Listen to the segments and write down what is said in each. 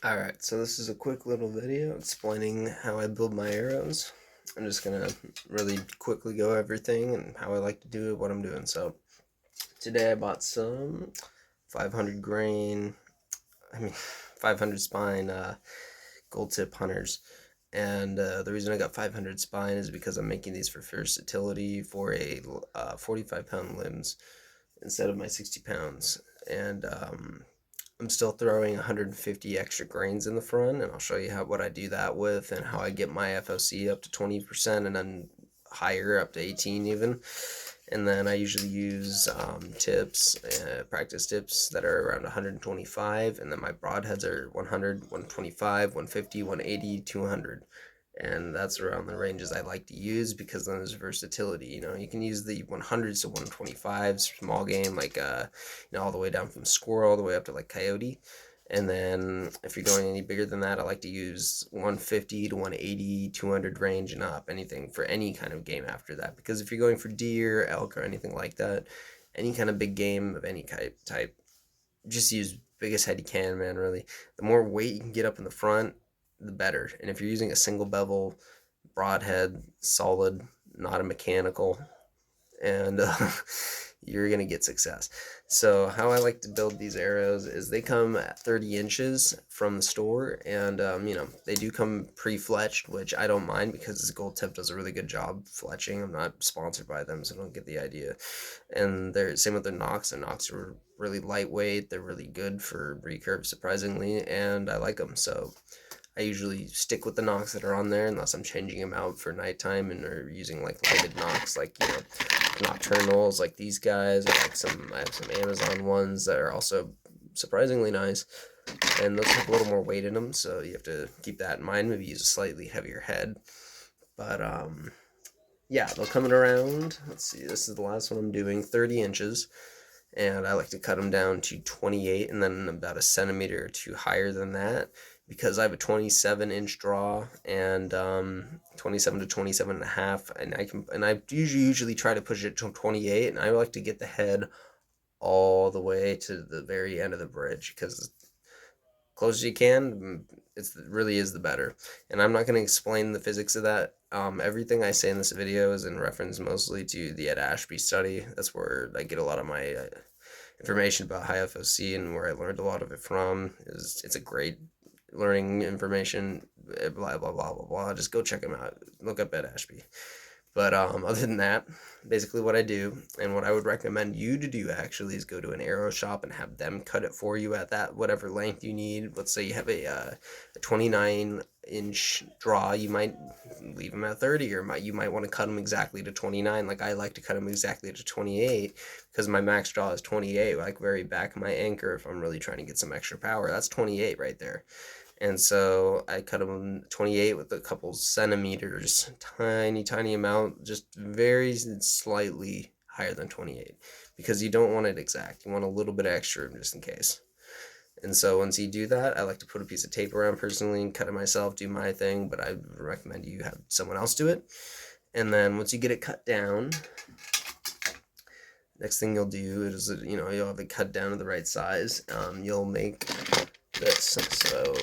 Alright, so this is a quick little video explaining how I build my arrows. I'm just gonna really quickly go everything and how I like to do it, what I'm doing. So today I bought some 500 grain, 500 spine gold tip hunters. And the reason I got 500 spine is because I'm making these for versatility for a 45-pound limbs instead of my 60 pounds. And I'm still throwing 150 extra grains in the front, and I'll show you what I do that with and how I get my FOC up to 20% and then higher, up to 18 even. And then I usually use tips, practice tips that are around 125, and then my broadheads are 100, 125, 150, 180, 200. And that's around the ranges I like to use because then there's versatility. You can use the 100s to 125s, small game, like all the way down from squirrel all the way up to like coyote. And then if you're going any bigger than that, I like to use 150 to 180, 200 range and up, anything for any kind of game after that. Because if you're going for deer, elk, or anything like that, any kind of big game of any type, just use biggest head you can, man, really. The more weight you can get up in the front, the better. And if you're using a single bevel broadhead, solid, not a mechanical, and you're gonna get success. So how I like to build these arrows is they come at 30 inches from the store, and they do come pre-fletched, which I don't mind because Gold Tip does a really good job fletching. I'm not sponsored by them, so don't get the idea. And they're same with their nocks. Their nocks are really lightweight. They're really good for recurve, surprisingly, and I like them. So I usually stick with the nocks that are on there unless I'm changing them out for nighttime and are using like lighted nocks, like nocturnals, like these guys. I have some Amazon ones that are also surprisingly nice, and those have a little more weight in them, so you have to keep that in mind. Maybe use a slightly heavier head, but yeah, they'll come in around. Let's see, this is the last one I'm doing, 30 inches. And I like to cut them down to 28 and then about a centimeter or two higher than that because I have a 27-inch draw and 27 to 27 and a half, and I usually try to push it to 28, and I like to get the head all the way to the very end of the bridge because close as you can, it really is the better. And I'm not going to explain the physics of that. Everything I say in this video is in reference mostly to the Ed Ashby study. That's where I get a lot of my information about high FOC, and where I learned a lot of it from. It's a great learning information. Blah blah blah blah blah. Just go check them out. Look up Ed Ashby. But other than that, basically what I do, and what I would recommend you to do actually, is go to an arrow shop and have them cut it for you at that whatever length you need. Let's say you have a 29-inch draw, you might leave them at 30, or you might want to cut them exactly to 29. Like I like to cut them exactly to 28 because my max draw is 28, like very back of my anchor. If I'm really trying to get some extra power, that's 28 right there. And so I cut them 28 with a couple centimeters, tiny amount, just very slightly higher than 28, because you don't want it exact. You want a little bit extra just in case. And so once you do that, I like to put a piece of tape around personally and cut it myself, do my thing, but I recommend you have someone else do it. And then once you get it cut down, next thing you'll do is, you'll have it cut down to the right size. You'll make this. So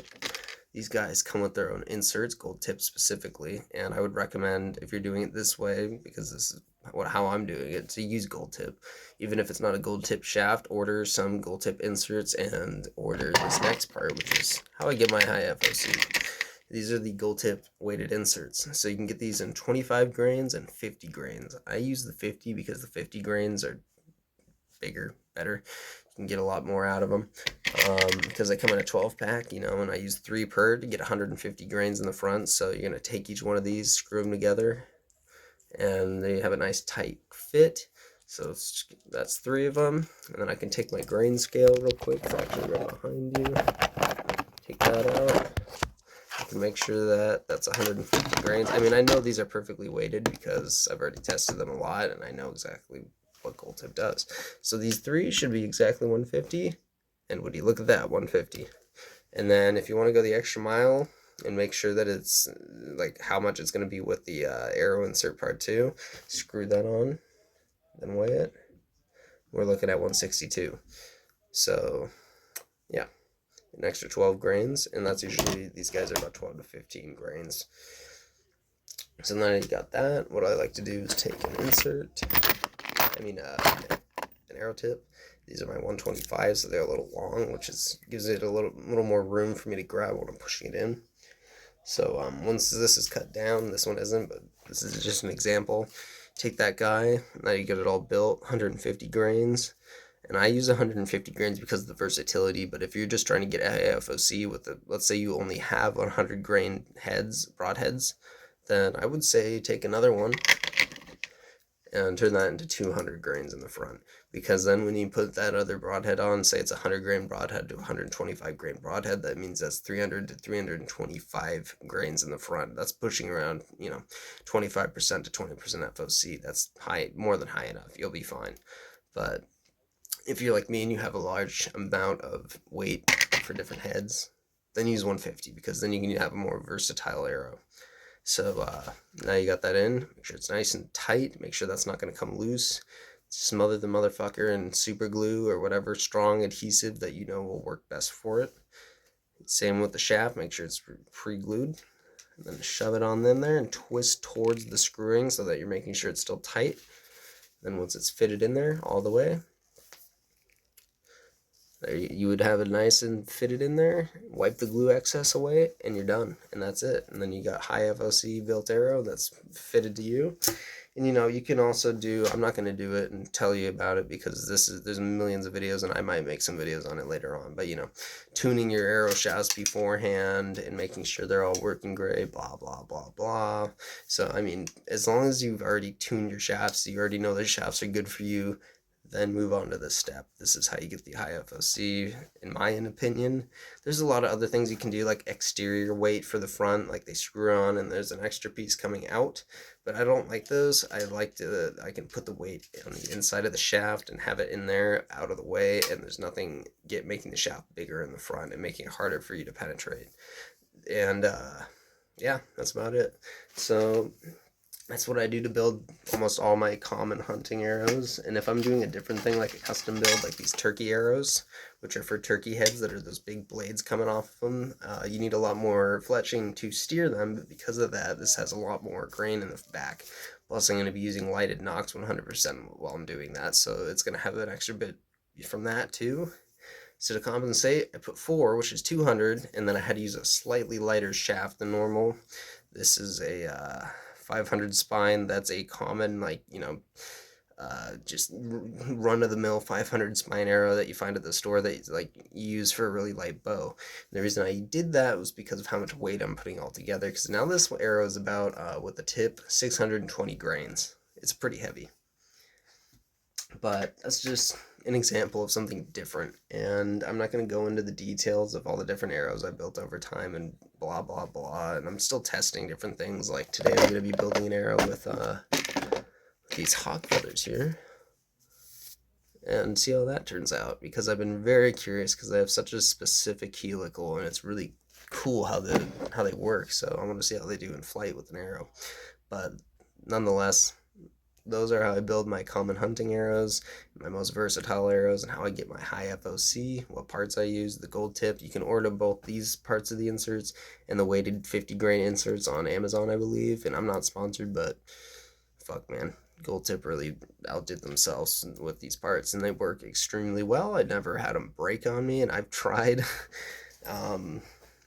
these guys come with their own inserts, gold tip specifically, and I would recommend, if you're doing it this way, because this is how I'm doing it, to use gold tip. Even if it's not a gold tip shaft, order some gold tip inserts and order this next part, which is how I get my high FOC. These are the gold tip weighted inserts. So you can get these in 25 grains and 50 grains. I use the 50 because the 50 grains are bigger, better. You can get a lot more out of them because they come in a 12-pack, and I use 3 per to get 150 grains in the front. So you're going to take each one of these, screw them together, and they have a nice tight fit. So that's 3 of them. And then I can take my grain scale real quick. It's actually right behind you. Take that out. I can make sure that that's 150 grains. I mean, I know these are perfectly weighted because I've already tested them a lot, and I know exactly what gold tip does. So these 3 should be exactly 150, and would you look at that, 150. And then if you want to go the extra mile and make sure that it's like how much it's going to be with the arrow insert part 2, screw that on, then weigh it. We're looking at 162. So yeah, an extra 12 grains, and that's usually, these guys are about 12 to 15 grains. So now you got that. What I like to do is take an an arrow tip. These are my 125, so they're a little long, which gives it a little more room for me to grab when I'm pushing it in. So once this is cut down, this one isn't, but this is just an example. Take that guy, now you get it all built, 150 grains. And I use 150 grains because of the versatility, but if you're just trying to get a FOC with let's say you only have 100 grain broadheads, then I would say take another one and turn that into 200 grains in the front, because then when you put that other broadhead on, say it's a 100 grain broadhead to 125 grain broadhead, that means that's 300 to 325 grains in the front. That's pushing around 25% to 20% FOC. That's high, more than high enough. You'll be fine. But if you're like me and you have a large amount of weight for different heads, then use 150, because then you can have a more versatile arrow. So now you got that in. Make sure it's nice and tight. Make sure that's not going to come loose. Smother the motherfucker in super glue or whatever strong adhesive that you know will work best for it. Same with the shaft. Make sure it's pre-glued. And then shove it on in there and twist towards the screwing so that you're making sure it's still tight. Then once it's fitted in there all the way, you would have it nice and fitted in there, wipe the glue excess away, and you're done. And that's it. And then you got high FOC built arrow that's fitted to you. And you can also do, I'm not going to do it and tell you about it because there's millions of videos, and I might make some videos on it later on, but tuning your arrow shafts beforehand and making sure they're all working great, blah blah blah blah. So I mean, as long as you've already tuned your shafts, you already know the shafts are good for you, then move on to this step. This is how you get the high FOC, in my opinion. There's a lot of other things you can do, like exterior weight for the front, like they screw on and there's an extra piece coming out, but I don't like those. I can put the weight on the inside of the shaft and have it in there out of the way, and there's nothing making the shaft bigger in the front and making it harder for you to penetrate. And yeah, that's about it. So that's what I do to build almost all my common hunting arrows. And if I'm doing a different thing, like a custom build, like these turkey arrows, which are for turkey heads that are those big blades coming off of them, you need a lot more fletching to steer them. But because of that, this has a lot more grain in the back. Plus, I'm going to be using lighted nocks 100% while I'm doing that, so it's going to have an extra bit from that too. So to compensate, I put 4, which is 200, and then I had to use a slightly lighter shaft than normal. This is a 500 spine. That's a common, just run-of-the-mill 500 spine arrow that you find at the store that you use for a really light bow. And the reason I did that was because of how much weight I'm putting all together, because now this arrow is about, with the tip, 620 grains. It's pretty heavy. But that's just an example of something different, and I'm not going to go into the details of all the different arrows I built over time and blah blah blah, and I'm still testing different things. Like today I'm going to be building an arrow with these hawk feathers here and see how that turns out, because I've been very curious because they have such a specific helical and it's really cool how they work. So I want to see how they do in flight with an arrow. But nonetheless, those are how I build my common hunting arrows, my most versatile arrows, and how I get my high FOC, what parts I use, the gold tip. You can order both these parts of the inserts and the weighted 50 grain inserts on Amazon, I believe, and I'm not sponsored, but fuck man, gold tip really outdid themselves with these parts, and they work extremely well. I never had them break on me, and I've tried.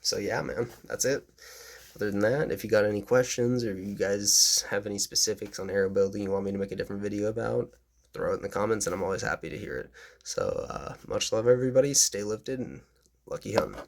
So yeah, man, that's it. Other than that, if you got any questions or you guys have any specifics on arrow building you want me to make a different video about, throw it in the comments and I'm always happy to hear it. So much love everybody, stay lifted, and lucky hunting.